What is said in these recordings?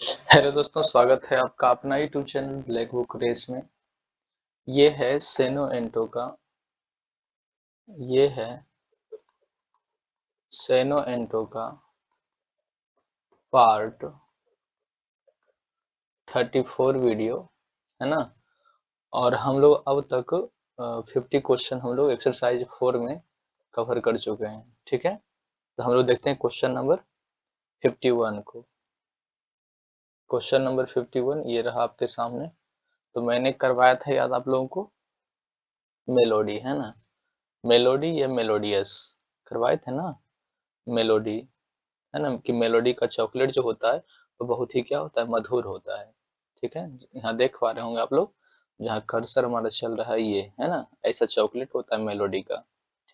Hello दोस्तों, स्वागत है आपका अपना YouTube channel Black Book Race में। ये है सेनो एंटो का ये है सेनो एंटो का पार्ट 34 वीडियो है ना। और हम लोग अब तक 50 क्वेश्चन हम लोग एक्सरसाइज 4 में कवर कर चुके हैं। ठीक है, तो हम लोग देखते हैं क्वेश्चन नंबर 51 को। क्वेश्चन नंबर 51 ये रहा आपके सामने। तो मैंने करवाया था याद आप लोगों को, मेलोडी है ना। मेलोडी या मेलोडियस करवाए थे ना। मेलोडी है ना, कि मेलोडी का चॉकलेट जो होता है वो बहुत ही क्या होता है, मधुर होता है। ठीक है, यहाँ देख पा रहे होंगे आप लोग, जहाँ कर्सर हमारा चल रहा है ये है ना, ऐसा चॉकलेट होता है मेलोडी का।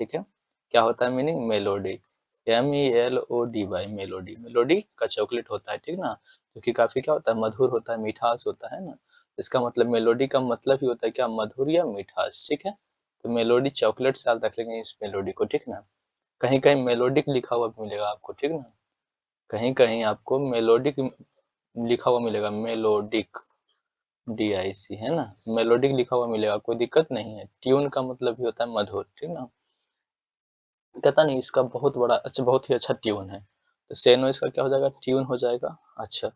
ठीक है, क्या होता है meaning, melody, MELODY, melody, melody का चॉकलेट होता है। ठीक ना, क्योंकि काफी क्या होता है, मधुर होता है, मिठास होता है ना। इसका मतलब मेलोडी का मतलब ही होता है क्या, मधुर या मिठास। ठीक है, तो मेलोडी चॉकलेट से याद रख लेंगे इस मेलोडी को। ठीक ना, कहीं कहीं मेलोडिक लिखा हुआ मिलेगा आपको। ठीक ना, कहीं कहीं आपको मेलोडिक लिखा हुआ मिलेगा, मेलोडिक, DIC है ना, मेलोडिक लिखा हुआ मिलेगा, कोई दिक्कत नहीं है। ट्यून का मतलब भी होता है मधुर। ठीक ना, कहता नहीं इसका बहुत बड़ा अच्छा, बहुत ही अच्छा ट्यून है, तो सेनो इसका क्या हो जाएगा, ट्यून हो जाएगा। अच्छा,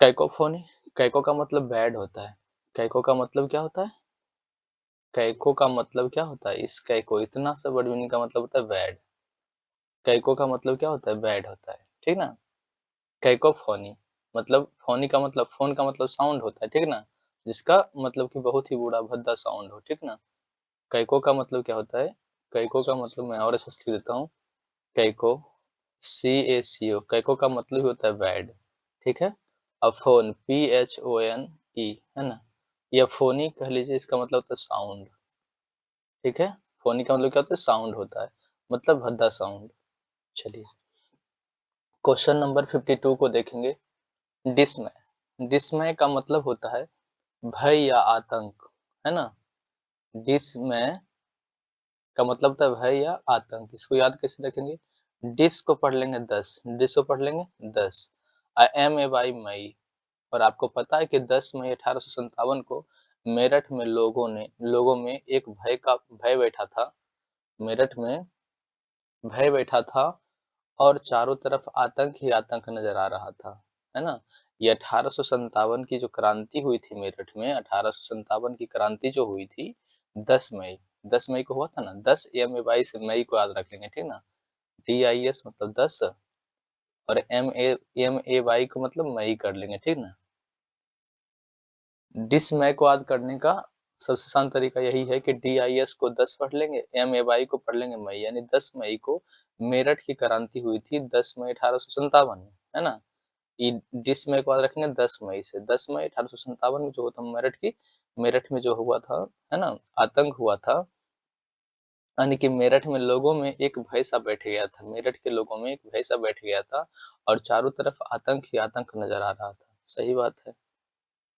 कैकोफोनी, कैको का मतलब बैड होता है। कैको का मतलब क्या होता है, कैको का मतलब क्या होता है, इस कैको इतना सा वर्ड मीनिंग का मतलब होता है बैड। कैको का मतलब क्या होता है, बैड होता है। ठीक ना, कैकोफोनी मतलब, फोनी का मतलब, फोन का मतलब साउंड होता है। ठीक ना, जिसका मतलब कि बहुत ही बुरा भद्दा साउंड हो। ठीक ना, कैको का मतलब क्या होता है, कैको का मतलब मैं और अच्छे से लिख देता हूँ, कैको, CACO, कैको का मतलब ही होता है बैड। ठीक है, अब फोन, PHONE है ना, या फोनी कह लीजिए, इसका मतलब होता है साउंड। ठीक है, फोनी का मतलब क्या होता है, साउंड होता है, मतलब भद्दा साउंड। चलिए क्वेश्चन नंबर 52 को देखेंगे। डिसमय, डिसमय का मतलब होता है भय या आतंक, है ना। डिसमय का मतलब होता है भय या आतंक। इसको याद कैसे रखेंगे, डिस को पढ़ लेंगे 10, डिस को पढ़ लेंगे 10, MAY मई। और आपको पता है कि 10 मई 1857 को मेरठ में लोगों में एक भय बैठा था। मेरठ में भय बैठा था और चारों तरफ आतंक ही आतंक नजर आ रहा था, है ना। ये 1857 की जो क्रांति हुई थी मेरठ में, 1857 की क्रांति जो हुई थी 10 मई, 10 मई को हुआ था ना। 10 MAY से मई को याद रख लेंगे। ठीक ना, DIS मतलब 10, और MAY को मतलब मई कर लेंगे। ठीक ना, डिसमय को याद करने का सबसे आसान तरीका यही है कि DIS को 10 पढ़ लेंगे, MAY को पढ़ लेंगे मई, यानी 10 मई को मेरठ की क्रांति हुई थी, 10 मई 1857 में, है ना। ये डिसमय को याद रखेंगे 10 मई से, 10 मई 1857 में जो होता मेरठ में जो हुआ था, है ना, आतंक हुआ था, यानी कि मेरठ में लोगों में एक भय सा बैठ गया था, मेरठ के लोगों में एक भय सा बैठ गया था, और चारों तरफ आतंक ही आतंक नजर आ रहा था। सही बात है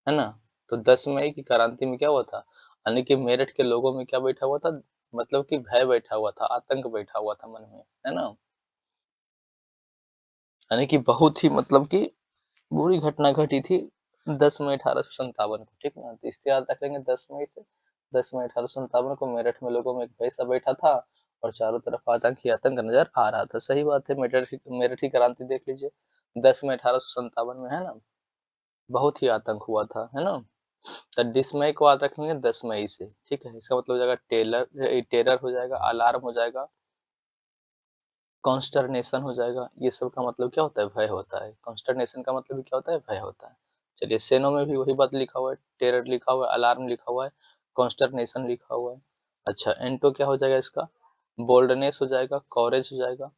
ना। तो 10 मई की क्रांति में क्या हुआ था, यानी कि मेरठ के लोगों में क्या बैठा हुआ था, मतलब कि भय बैठा हुआ था, आतंक बैठा हुआ था मन में, है ना। यानी कि बहुत ही मतलब कि बुरी घटना घटी थी 10 मई 1857 को। ठीक ना, तो इससे याद रख लेंगे 10 मई से, 10 मई 1857 को मेरठ में लोगों में एक भय सा बैठा था और चारों तरफ आतंक ही आतंक नजर आ रहा था। सही बात है, मेरठ की क्रांति देख लीजिए, 10 मई 1857 में, है ना, बहुत ही आतंक हुआ था, है ना। तो डिसमय को याद रखेंगे 10 मई से। ठीक है, इसका मतलब हो जाएगा टेरर हो जाएगा, अलार्म हो जाएगा, कॉन्स्टरनेशन हो जाएगा। ये सब का मतलब क्या होता है, भय होता है। कॉन्स्टरनेशन का मतलब भी क्या होता है, भय होता है। चलिए सेनो में भी वही बात लिखा हुआ है, टेरर लिखा हुआ है, अलार्म लिखा हुआ है, कॉन्स्टरनेशन लिखा हुआ है। अच्छा, एंटो क्या हो जाएगा इसका, बोल्डनेस हो जाएगा, कॉरेज हो जाएगा,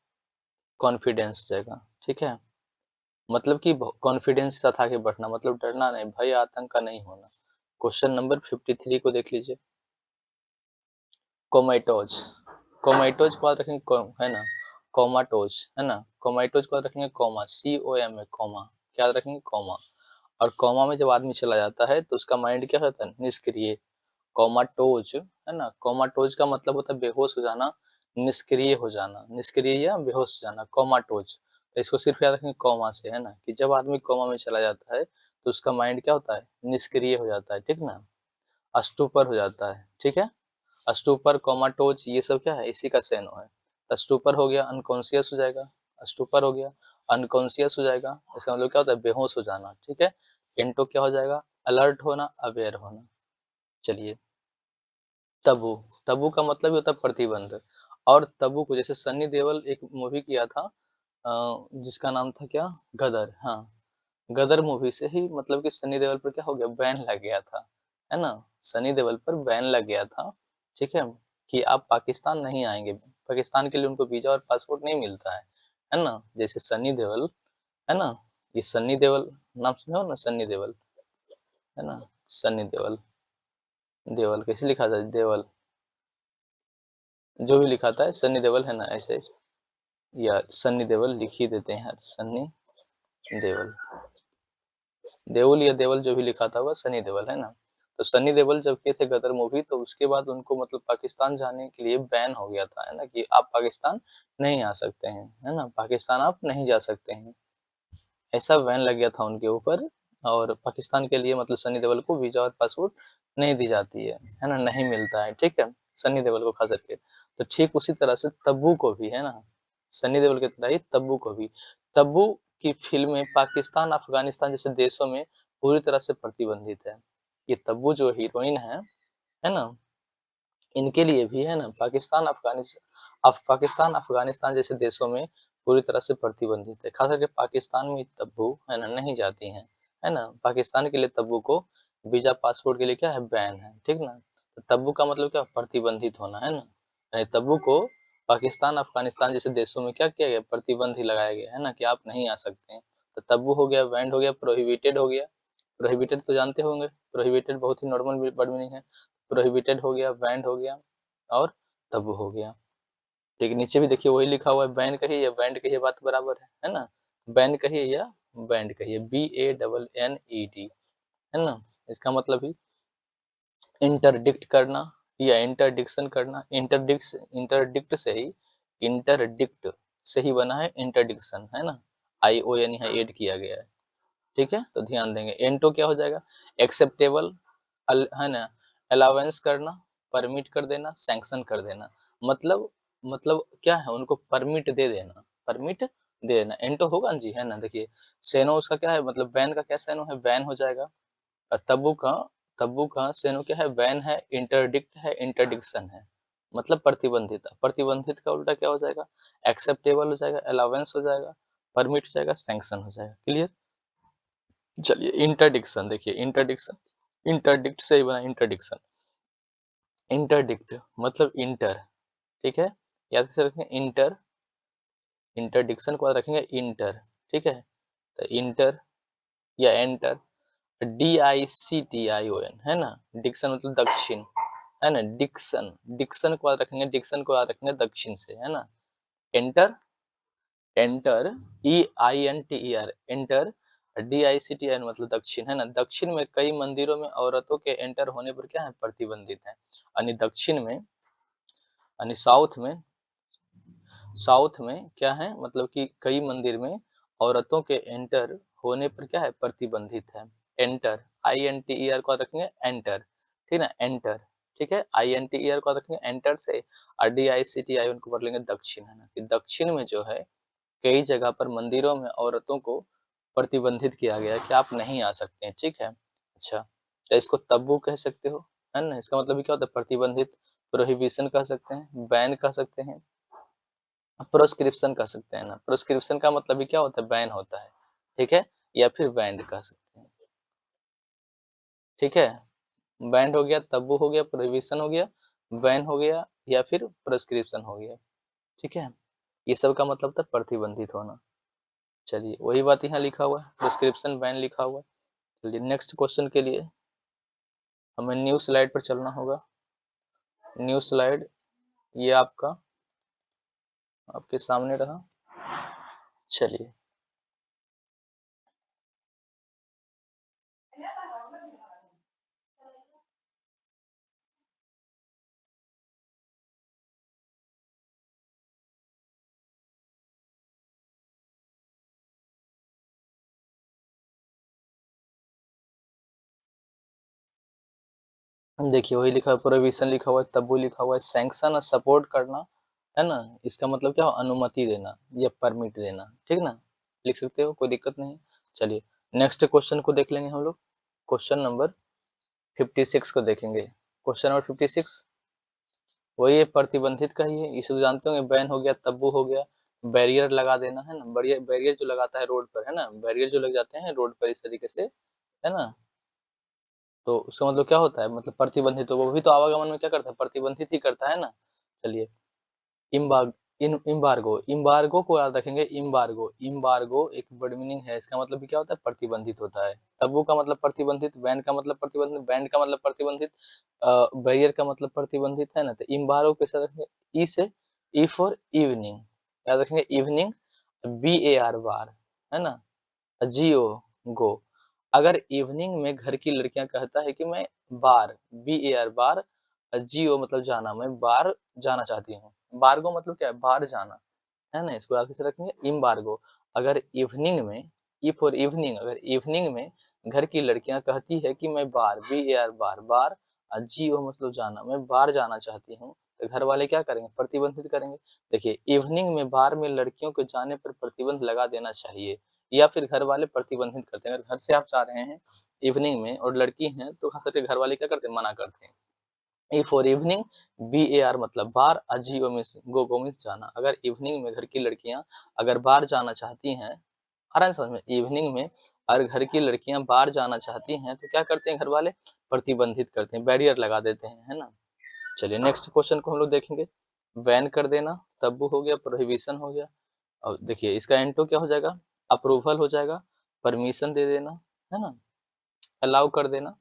कॉन्फिडेंस हो जाएगा। ठीक है, मतलब कि कॉन्फिडेंस के साथ आगे बढ़ना, मतलब डरना नहीं, भय आतंक का नहीं होना। क्वेश्चन नंबर 53 को देख लीजिए। कोमेटोज, कोमेटोज को याद रखेंगे, है ना, कोमाटोज, है ना, कोमेटोज को याद रखेंगे कोमा, COMA, कोमा, क्या याद रखेंगे, कोमा। और कोमा में जब आदमी चला जाता है तो उसका माइंड क्या होता है, निष्क्रिय। कोमाटोज, है ना, कोमाटोज का मतलब होता है बेहोश हो जाना, निष्क्रिय हो जाना, निष्क्रिय या बेहोश हो जाना, कोमाटोज। तो इसको सिर्फ याद रखेंगे कॉमा से, है ना, कि जब आदमी कॉमा में चला जाता है तो उसका माइंड क्या होता है, निष्क्रिय हो जाता है, ठीक ना, अष्टुपर हो जाता है, ठीक है। अष्टुपर, कोमाटोज, ये सब क्या है, इसी का सेनो है। अष्टुपर हो गया, अनकॉन्शियस हो जाएगा, अष्टुपर हो गया, अनकॉन्शियस हो जाएगा, इसका मतलब क्या होता है, बेहोश हो जाना, ठीक है। इंटो क्या हो जाएगा, अलर्ट होना, अवेयर होना। चलिए, तबू, तबू का मतलब ही होता है प्रतिबंध। और तबू को जैसे सन्नी देओल एक मूवी किया था जिसका नाम था क्या, गदर, हाँ, गदर मूवी से ही मतलब कि सनी देओल पर क्या हो गया, बैन लग गया था, है ना, सनी देओल पर बैन लग गया था, ठीक है, कि आप पाकिस्तान नहीं आएंगे, पाकिस्तान के लिए उनको वीजा और पासपोर्ट नहीं मिलता है ना। जैसे सनी देओल, है ना, ये सन्नी देओल नाम सुने हो ना, सन्नी देओल, है ना, सन्नी देओल, देओल कैसे लिखा था, देओल, जो भी लिखा था सन्नी देओल, है ना, ऐसे, या सन्नी देओल लिख ही देते हैं, सन्नी देओल, देओल या देवल जो भी लिखा था वह सनी देओल, है ना। तो सनी देओल जब किए थे गदर मूवी, तो उसके बाद उनको मतलब पाकिस्तान जाने के लिए बैन हो गया था, है ना, कि आप पाकिस्तान नहीं आ सकते हैं, है ना, पाकिस्तान आप नहीं जा सकते हैं, ऐसा बैन लग गया था उनके ऊपर। और पाकिस्तान के लिए मतलब सनी देओल को वीजा और पासपोर्ट नहीं दी जाती है ना, नहीं मिलता है, ठीक है, सनी देओल को खास करके। तो ठीक उसी तरह से तब्बू को भी, है ना, सनी देओल की तरह ही तब्बू को भी, तब्बू की फिल्में पाकिस्तान, अफगानिस्तान जैसे देशों में पूरी तरह से प्रतिबंधित है। ये तब्बू जो हीरोइन है ना, इनके लिए भी, है ना, पाकिस्तान, अफगानिस्तान जैसे देशों में पूरी तरह से प्रतिबंधित है। खास करके पाकिस्तान में तब्बू, है ना, नहीं जाती हैं, है ना, पाकिस्तान के लिए तब्बू को वीजा पासपोर्ट के लिए क्या है, बैन है, ठीक ना। तो तब्बू का मतलब क्या, प्रतिबंधित होना, है ना, यानी तब्बू को पाकिस्तान, अफगानिस्तान जैसे देशों में क्या किया गया, प्रतिबंध ही लगाया गया, है ना, कि आप नहीं आ सकते हैं। तो तब्बू हो गया, बैंड हो गया, प्रोहिबिटेड हो गया, प्रोहिबिटेड तो जानते होंगे, प्रोहिबिटेड बहुत ही नॉर्मल वर्ड मीनिंग है, प्रोहिबिटेड हो गया, बैंड हो गया, और तब्बू हो गया। ठीक, नीचे भी देखिए वही लिखा हुआ है, बैन कहिए या बैंड कहिए, बात बराबर है ना, बैन कहिए या बैंड कहिए, BANNED, है ना, इसका मतलब ही इंटरडिक्ट करना या इंटरडिक्शन करना, इंटरडिक्ट से ही, इंटरडिक्ट से ही बना है इंटरडिक्शन, है ना, ION यहाँ ऐड किया गया है, ठीक है, तो ध्यान देंगे। एंटो क्या हो जाएगा, एक्सेप्टेबल, है ना, अलाउंस करना, परमिट कर देना, सैंक्शन कर देना, मतलब क्या है, उनको परमिट दे देना, परमिट दे देना, एंटो होगा ना जी, है ना, देखिए सेनो उसका क्या है, मतलब बैन का क्या सेनो है, बैन हो जाएगा। और तब्बू का सेनो क्या है, बैन है, इंटरडिक्ट है, इंटरडिक्शन है, मतलब प्रतिबंधित, प्रतिबंधित का उल्टा क्या हो जाएगा, एक्सेप्टेबल हो जाएगा, अलाउंस हो जाएगा, परमिट हो जाएगा, सैंक्शन हो जाएगा, क्लियर। चलिए, इंटरडिक्शन देखिए, इंटरडिक्शन, इंटरडिक्ट से ही बना इंटरडिक्शन, इंटरडिक्ट मतलब इंटर, ठीक है, याद कैसे रखेंगे, इंटर, इंटरडिक्शन को याद रखेंगे इंटर, ठीक है, तो इंटर या एंटर, DICTION, है ना, डिक्शन मतलब दक्षिण, है ना, डिक्शन, डिक्शन को याद रखेंगे, डिक्शन को याद रखेंगे दक्षिण से, है ना, enter, enter, EINTER, enter, DICTION मतलब दक्षिण, है ना, दक्षिण में कई मंदिरों में औरतों के एंटर होने पर क्या है, प्रतिबंधित है, यानी दक्षिण में, यानी साउथ में क्या है, मतलब कि कई मंदिर में औरतों के एंटर होने पर क्या है, प्रतिबंधित है। एंटर, INTER को रखेंगे एंटर, ठीक है, एंटर, ठीक है, INTER को रखेंगे एंटर से, और DICTI उनको पढ़ लेंगे दक्षिण, है ना, कि दक्षिण में जो है कई जगह पर मंदिरों में औरतों को प्रतिबंधित किया गया है कि आप नहीं आ सकते हैं, ठीक है। अच्छा, तो इसको तब्बू कह सकते हो, है ना, इसका मतलब क्या होता है, प्रतिबंधित, प्रोहिबिशन कह सकते हैं, बैन कह सकते हैं, प्रोस्क्रिप्शन कह सकते हैं ना, प्रोस्क्रिप्शन का मतलब भी क्या होता है, बैन होता है, ठीक है, या फिर बैंड कह सकते हैं, ठीक है, बैंड हो गया, तब्बू हो गया, प्रोहिबिशन हो गया, बैन हो गया, या फिर प्रोस्क्रिप्शन हो गया, ठीक है, ये सब का मतलब था प्रतिबंधित होना। चलिए, वही बात यहाँ लिखा हुआ है, प्रिस्क्रिप्शन बैन लिखा हुआ है। चलिए, नेक्स्ट क्वेश्चन के लिए हमें न्यू स्लाइड पर चलना होगा। न्यू स्लाइड ये आपका आपके सामने रहा। चलिए, देखिए वही लिखा है, प्रोहिबिशन लिखा हुआ है, तब्बू लिखा हुआ है, सैंक्शन और सपोर्ट करना, है ना? इसका मतलब क्या हुआ? अनुमति देना या परमिट देना, ठीक ना? लिख सकते हो, कोई दिक्कत नहीं है। चलिए नेक्स्ट क्वेश्चन को देख लेंगे हम लोग। क्वेश्चन नंबर 56 को देखेंगे। क्वेश्चन नंबर 56 वही है, प्रतिबंधित का ही है। इसे जानते होंगे, बैन हो गया, तब्बू हो गया, बैरियर लगा देना, है ना? बैरियर बैरियर जो लगाता है रोड पर, है ना? बैरियर जो लग जाते हैं रोड पर इस तरीके से, है ना? तो उसका मतलब क्या होता है? मतलब प्रतिबंधित, तो वो भी तो आवागमन में क्या करता है? प्रतिबंधित ही करता है ना? चलिए इम्बाग इन इम्बार्गो, इम्बार्गो को याद रखेंगे। इम्बार्गो, इम्बार्गो एक वर्ड मीनिंग है, इसका मतलब भी क्या होता है? प्रतिबंधित होता है। तब्बू का मतलब प्रतिबंधित, बैन का मतलब प्रतिबंधित, बैंड का मतलब प्रतिबंधित, बैरियर का मतलब प्रतिबंधित, है ना? तो इम्बार्गो कैसे रखेंगे? ई से, ई फॉर इवनिंग, याद रखेंगे evening, B A R bar, है ना? जियो गो, अगर इवनिंग में घर की लड़कियां कहता है कि मैं बार, बी ए आर बार, जियो मतलब जाना, मैं बार जाना चाहती हूँ। बारगो मतलब क्या है? बाहर जाना, है ना? इसको आगे से रखेंगे इम्बार्गो। अगर इवनिंग में, ई फॉर इवनिंग, अगर इवनिंग में घर की लड़कियां कहती है कि मैं बार, बी ए आर बार, बार, जियो मतलब जाना, मैं बार जाना चाहती हूँ, तो घर वाले क्या करेंगे? प्रतिबंधित करेंगे। देखिए इवनिंग में बार में लड़कियों के जाने पर प्रतिबंध लगा देना चाहिए, या फिर घर वाले प्रतिबंधित करते हैं। अगर घर से आप जा रहे हैं इवनिंग में और लड़की हैं, तो खास करके घर वाले क्या करते हैं? मना करते हैं। E for evening, B A R मतलब बार, जियो मीन्स गो मीन्स जाना। अगर इवनिंग में घर की लड़कियां अगर बार जाना चाहती हैं, आ रहा है समझ में? इवनिंग में अगर घर की लड़कियां बार जाना चाहती हैं, तो क्या करते हैं घर वाले? प्रतिबंधित करते हैं, बैरियर लगा देते हैं, है ना? चलिए नेक्स्ट क्वेश्चन को हम लोग देखेंगे। बैन कर देना, तब्बू हो गया, प्रोहिबिशन हो गया, और देखिए इसका एंटो क्या हो जाएगा? अप्रूवल हो जाएगा, परमिशन दे देना, है ना? अलाउ कर देना।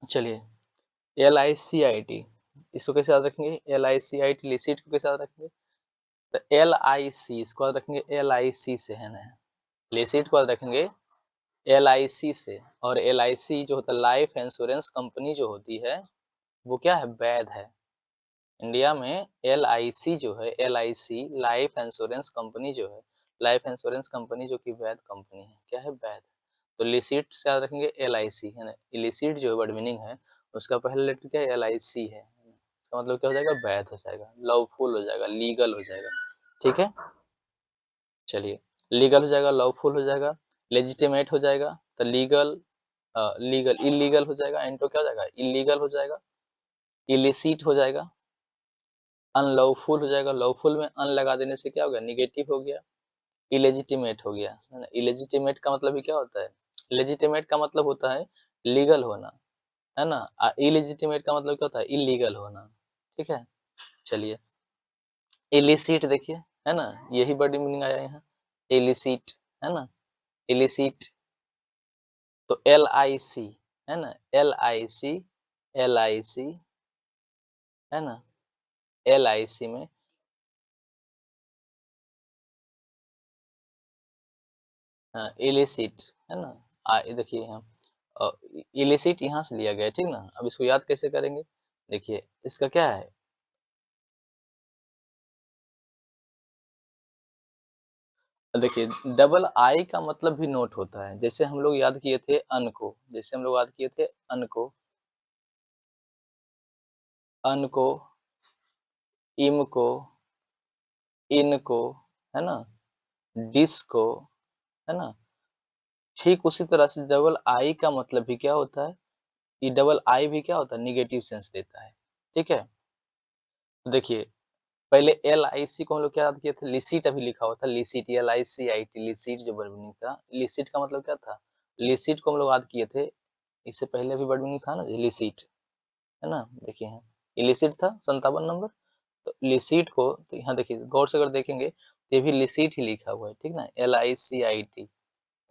चलिए L I C I T, इसको कैसे याद रखेंगे? L I C I T, लिसिट को कैसे याद रखेंगे? तो एल आई सी, इसको याद रखेंगे एल आई सी से, है ना? लिसिट को याद रखेंगे एल आई सी से। और एल आई सी जो होता है लाइफ इंश्योरेंस कंपनी जो होती है, वो क्या है? वैध है। इंडिया में एल आई सी जो है, L I C life insurance company जो है, लाइफ इंश्योरेंस कंपनी जो कि वैध कंपनी है, क्या है? वैध। तो लिसिट से याद रखेंगे एल आई सी, है ना? इलिसिट जो वर्ड मीनिंग है, उसका पहला लेटर क्या है? एल आई सी है। इसका मतलब क्या हो जाएगा? वैध हो जाएगा, लवफुल हो जाएगा, लीगल हो जाएगा, ठीक है? चलिए लीगल हो जाएगा, लॉफुल हो जाएगा, लेजिटिमेट हो जाएगा, तो लीगल, लीगल, इलीगल हो जाएगा, एंड तो क्या हो जाएगा? इलीगल हो जाएगा, इलिसिट हो जाएगा, अनलॉफुल हो जाएगा। लॉफुल में अन लगा देने से क्या हो गया? निगेटिव हो गया, इलेजिटिमेट हो गया, है ना? इलेजिटिमेट का मतलब भी क्या होता है? लेजिटिमेट का मतलब होता है लीगल होना, है ना? इलेजिटिमेट का मतलब क्या होता है? इलीगल होना, ठीक है? चलिए इलिसिट देखिए, है ना? यही बड़ी मीनिंग आया यहाँ, इलिसिट, है ना? इलिसिट, तो एल आई सी, है ना? L I C, L I सी, है ना? एल आई सी में इलिसिट, है ना? ये देखिए यहाँ इलिसिट यहाँ से लिया गया है, ठीक ना? अब इसको याद कैसे करेंगे? देखिए इसका क्या है? देखिए डबल आई का मतलब भी नोट होता है। जैसे हम लोग याद किए थे अन को, जैसे हम लोग याद किए थे अन को, अन को, इम को, इन को, है ना? डिस को, है ना? ठीक उसी तरह से डबल आई का मतलब भी क्या होता है? ये डबल आई भी क्या होता है? नेगेटिव सेंस देता है, ठीक है? तो देखिए पहले एल आई सी को हम लोग क्या याद किए थे? लिसिट अभी लिखा हुआ था, लिसिट, L I C I T, लिसिट जो वर्ड मीनिंग था। लिसिट का मतलब क्या था? लिसिट को हम लोग याद किए थे, इससे पहले भी वर्ड मीनिंग था ना लिसिट, है ना? देखिए यहाँ इलिसिट था 57 नंबर। तो लिसिट को तो यहाँ देखिए गौर से अगर देखेंगे तो ये भी लिसिट ही लिखा हुआ है, ठीक ना? L I C I T,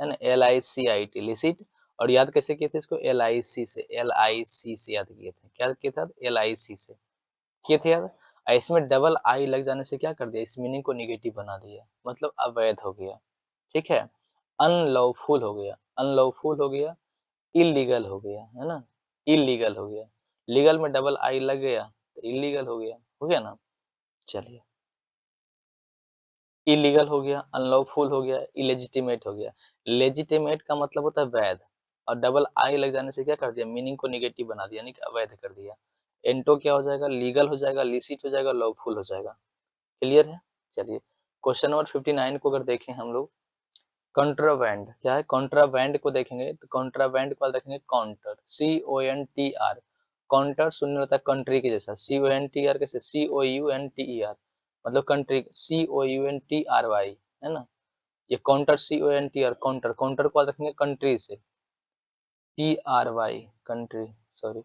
है ना? L I C I T लिसिट। और याद कैसे किए थे इसको? एल आई सी से, एल आई सी से याद किए थे। क्या किए थे? एल आई सी से किए थे याद। इसमें डबल आई लग जाने से क्या कर दिया? इस मीनिंग को निगेटिव बना दिया, मतलब अवैध हो गया, ठीक है? अनलॉफुल हो गया, अनलॉफुल हो गया, इलीगल हो गया, है ना? इलीगल हो गया, लीगल में डबल आई लग गया तो इलीगल हो गया ना? चलिए इलीगल हो गया, अनलॉफुल हो गया, इलेजिटिमेट हो गया। लेजिटिमेट का मतलब होता है वैध, और डबल आई लग जाने से क्या कर दिया, मीनिंग को निगेटिव बना दिया, यानी कि अवैध कर दिया। एंटो क्या हो जाएगा, लीगल हो जाएगा, लिसिट हो जाएगा, लॉफुल हो जाएगा। क्लियर है? चलिए क्वेश्चन नंबर 59 को अगर देखें हम लोग, कॉन्ट्राबैंड क्या है, कॉन्ट्राबैंड को देखेंगे तो कॉन्ट्राबैंड को देखेंगे काउंटर, CONTR, काउंटर सुनने होता है कंट्री के जैसा, CONTR कैसे, COUNTER मतलब कंट्री, COUNTRY है ना, ये काउंटर CONTR काउंटर, काउंटर को देखेंगे कंट्री से, TRY कंट्री, सॉरी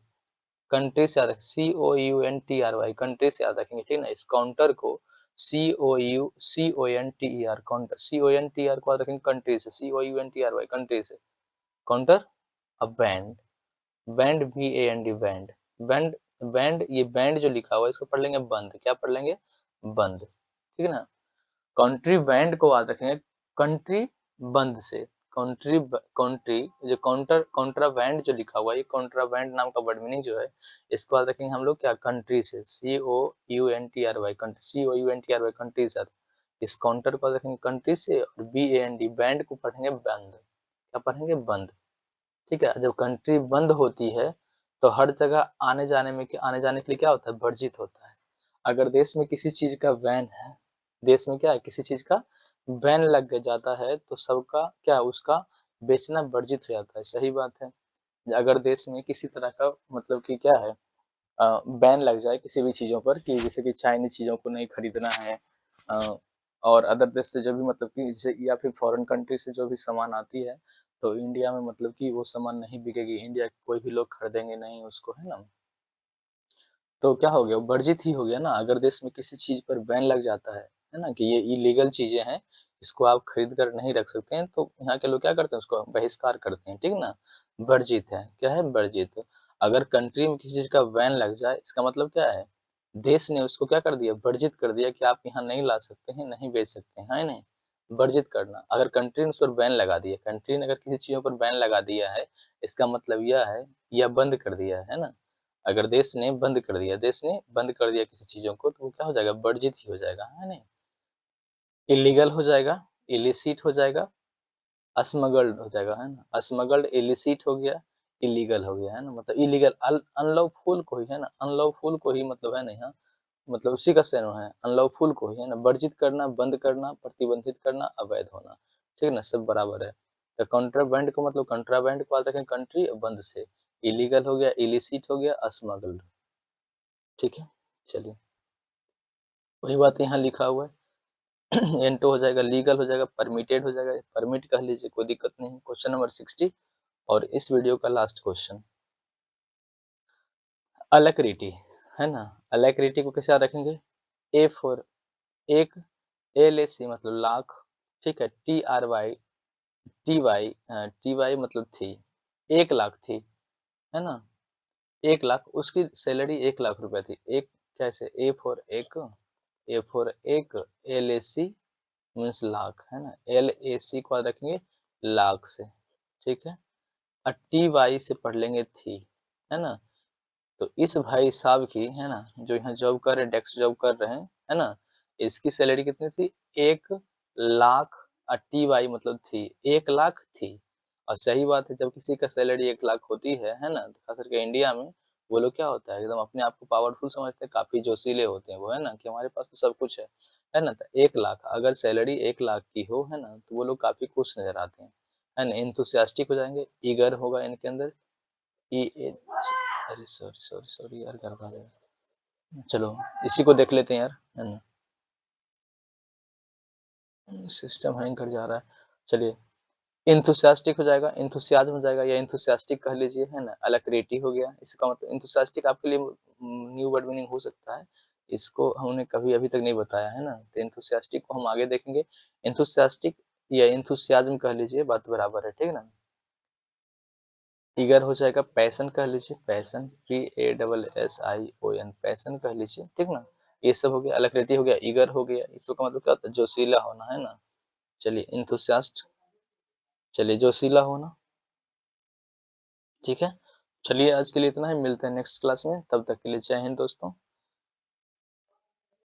कंट्री से याद रखें, COUNTRY कंट्री से याद रखेंगे, ठीक है ना। इस काउंटर को CONTER काउंटर, CONTR को याद रखेंगे कंट्री से, COUNTRY कंट्री से, काउंटर। अब band, band BAND band, band, band ये बैंड जो लिखा हुआ है इसको पढ़ लेंगे बंद, क्या पढ़ लेंगे, बंद, ठीक है ना। कंट्री बैंड को याद रखेंगे कंट्री बंद से, कंट्री कंट्री जो काउंटर कॉन्ट्राबैंड जो लिखा हुआ है, ये कॉन्ट्राबैंड नाम का वर्ड मीनिंग जो है इसको याद रखेंगे हम लोग क्या, कंट्री से, COUNTRY कंट्री, COUNTRY कंट्री से। इस काउंटर को याद रखेंगे कंट्री से, और BAND बैंड को पढ़ेंगे बंद, क्या पढ़ेंगे, बंद, ठीक है। जब कंट्री बंद होती है तो हर जगह आने जाने में, आने जाने के लिए क्या होता है, वर्जित होता है। अगर देश में किसी चीज का बैन है, देश में क्या है, किसी चीज का बैन लग जाता है तो सबका क्या, उसका बेचना वर्जित हो जाता है, सही बात है। अगर देश में किसी तरह का मतलब कि क्या है, बैन लग जाए किसी भी चीजों पर, कि जैसे कि चाइनीज चीजों को नहीं खरीदना है, और अदर देश से जो भी मतलब कि जैसे, या फिर फॉरेन कंट्री से जो भी सामान आती है तो इंडिया में मतलब कि वो सामान नहीं बिकेगी, इंडिया के कोई भी लोग खरीदेंगे नहीं उसको, है ना। तो क्या हो गया, वर्जित ही हो गया ना। अगर देश में किसी चीज पर बैन लग जाता है ना, कि ये इलीगल चीजें हैं, इसको आप खरीद कर नहीं रख सकते हैं, तो यहाँ के लोग क्या करते हैं, उसको बहिष्कार करते हैं, ठीक ना। वर्जित है, क्या है, वर्जित। अगर कंट्री में किसी चीज का बैन लग जाए, इसका मतलब क्या है, देश ने उसको क्या कर दिया, वर्जित कर दिया, कि आप यहाँ नहीं ला सकते हैं, नहीं बेच सकते हैं, है नहीं, वर्जित करना। अगर कंट्री ने उस पर बैन लगा दिया, कंट्री ने अगर किसी चीजों पर बैन लगा दिया है, इसका मतलब यह है, या बंद कर दिया है ना। अगर देश ने बंद कर दिया, देश ने बंद कर दिया किसी चीजों को, तो वो क्या हो जाएगा, वर्जित ही हो जाएगा, है नहीं, इलीगल हो जाएगा, इलिसिट हो जाएगा, स्मगल्ड हो जाएगा, है ना। स्मगल्ड इलिसिट हो गया, इलीगल हो गया, है ना, मतलब इलीगल, अनलॉफुल को ही, है ना, अनलॉफुल को ही मतलब, है ना, यहाँ मतलब उसी का सेनो है, अनलॉफुल को ही, है ना, वर्जित करना, बंद करना, प्रतिबंधित करना, अवैध होना, ठीक है ना, सब बराबर है। तो कॉन्ट्राबैंड को मतलब, कॉन्ट्राबैंड को याद रखें कंट्री बंद से, इलीगल हो गया, इलिसिट हो गया, स्मगल्ड, ठीक है। चलिए वही बात यहाँ लिखा हुआ है। एंटो हो जाएगा, लीगल हो जाएगा, परमिटेड हो जाएगा, परमिट कह लीजिए, कोई दिक्कत नहीं। क्वेश्चन नंबर 60 और इस वीडियो का लास्ट क्वेश्चन, अलैक्रिटी, है ना। अलैक्रिटी को कैसे याद रखेंगे, ए फॉर एक, LAC मतलब लाख, ठीक है, TY मतलब थी, 1 लाख थी, है ना, 1 लाख, उसकी सैलरी 1 लाख रुपए थी। एक कैसे, ए फॉर एक, ए फॉर एक, LAC मीन्स लाख, है ना, LAC को याद रखेंगे लाख से, ठीक है। और TY से पढ़ लेंगे थी, है ना। तो इस भाई साहब की, है ना, जो यहाँ जॉब कर रहे हैं, डेस्क जॉब कर रहे हैं, है ना, इसकी सैलरी कितनी थी, 1 लाख, और TY मतलब थी, 1 लाख थी। और सही बात है, जब किसी का सैलरी 1 लाख होती है ना, तो खास करके इंडिया में वो लोग क्या होता है, एकदम अपने आप को पावरफुल समझते हैं, काफी जोशीले होते हैं वो, है ना, कि हमारे पास तो सब कुछ है ना। तो 1 लाख, अगर सैलरी 1 लाख की हो, है ना, तो वो लोग काफी खुश नजर आते हैं, है ना, इंथुसियास्टिक हो जाएंगे, ईगर होगा इनके अंदर, EH, अरे सॉरी सॉरी सॉरी यार, गड़बड़ है। चलो इसी को देख लेते हैं यार, है ना, सिस्टम हैंग कर जा रहा है। चलिए इंथुसियास्टिक हो जाएगा, इंथुसियाज्म हो जाएगा, या इंथुसियास्टिक कह लीजिए, है ना। अलैक्रिटी हो गया, इसका मतलब इंथुसियास्टिक आपके लिए न्यू वर्ड मीनिंग हो सकता है, इसको हमने कभी अभी तक नहीं बताया, है ना। तो इंथुसियास्टिक को हम आगे देखेंगे, इंथुसियास्टिक या इंथुसियाज्म कह लीजिए, बात बराबर है, ठीक है ना। ईगर हो जाएगा, पैशन कह लीजिए, पैशन, PASSION पैशन कह लीजिए, ठीक ना। ये सब हो गया, अलैक्रिटी हो गया, ईगर हो गया, इसका मतलब क्या होता है, जोशीला होना, है ना। चलिए इंथुसियास्ट, चलिए जोशीला होना, ठीक है। चलिए आज के लिए इतना ही, मिलते हैं नेक्स्ट क्लास में, तब तक के लिए जय हिंद दोस्तों।